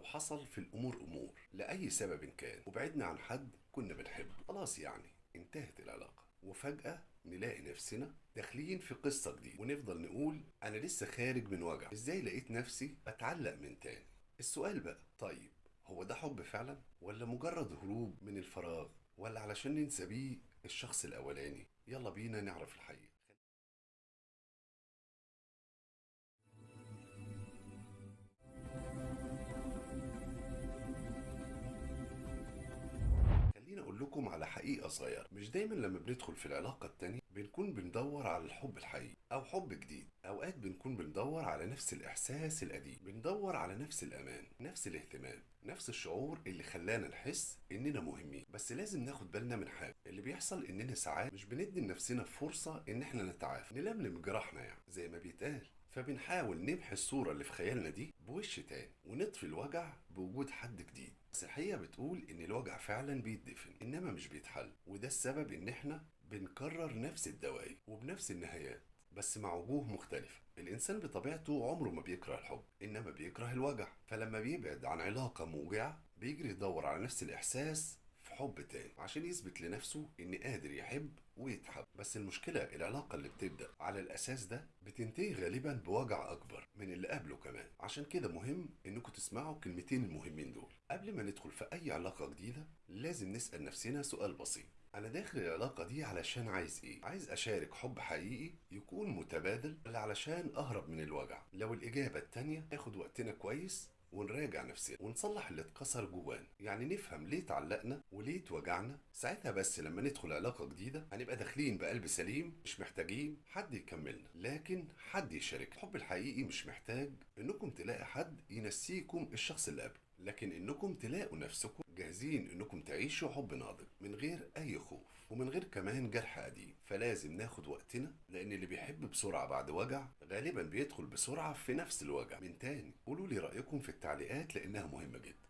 حصل في الأمور أمور لأي سبب كان وبعدنا عن حد كنا بنحبه، خلاص يعني انتهت العلاقة، وفجأة نلاقي نفسنا داخلين في قصة جديدة ونفضل نقول أنا لسه خارج من وجع، إزاي لقيت نفسي بتعلق من تاني؟ السؤال بقى، طيب هو ده حب فعلا ولا مجرد هروب من الفراغ، ولا علشان ننسى بيه الشخص الأولاني؟ يلا بينا نعرف الحقيقة. خليني أقول لكم على حقيقة صغيرة، مش دايما لما بندخل في العلاقة التانية بنكون بندور على الحب الحقيقي أو حب جديد. أوقات بنكون بندور على نفس الإحساس القديم، بندور على نفس الأمان، نفس الاهتمام، نفس الشعور اللي خلانا نحس إننا مهمين. بس لازم ناخد بالنا من حاجة، اللي بيحصل إننا ساعات مش بندي لنفسنا فرصة إن إحنا نتعافى، نلملم جراحنا يعني زي ما بيتقال، فبنحاول نمحي الصورة اللي في خيالنا دي بوش تاني ونطفي الوجع بوجود حد جديد. بس الحقيقة بتقول إن الوجع فعلا بيتدفن إنما مش بيتحل، وده السبب إن إحنا بنكرر نفس الدوائر وبنفس النهايات بس مع وجوه مختلفة. الإنسان بطبيعته عمره ما بيكره الحب، إنما بيكره الوجع، فلما بيبعد عن علاقة موجعة بيجري يدور على نفس الإحساس في حب تاني عشان يثبت لنفسه إن قادر يحب ويتحب. بس المشكلة العلاقة اللي بتبدأ على الأساس ده بتنتهي غالبا بوجع أكبر من اللي قبله كمان. عشان كده مهم إنكم تسمعوا الكلمتين المهمين دول قبل ما ندخل في أي علاقة جديدة. لازم نسأل نفسنا سؤال بسيط، أنا داخل العلاقة دي علشان عايز إيه؟ عايز أشارك حب حقيقي يكون متبادل ولا علشان أهرب من الوجع؟ لو الإجابة التانية ناخد وقتنا كويس ونراجع نفسنا ونصلح اللي اتكسر جوانا، يعني نفهم ليه اتعلقنا وليه اتوجعنا. ساعتها بس لما ندخل علاقة جديدة هنبقى داخلين بقلب سليم، مش محتاجين حد يكملنا لكن حد يشارك. الحب الحقيقي مش محتاج انكم تلاقي حد ينسيكم الشخص اللي قبله، لكن انكم تلاقوا نفسكم جاهزين انكم تعيشوا حب ناضج من غير اي خوف ومن غير كمان جرح قديم. فلازم ناخد وقتنا، لان اللي بيحب بسرعة بعد وجع غالبا بيدخل بسرعة في نفس الوجع من تاني. قولوا لي رأيكم في التعليقات لانها مهمة جدا.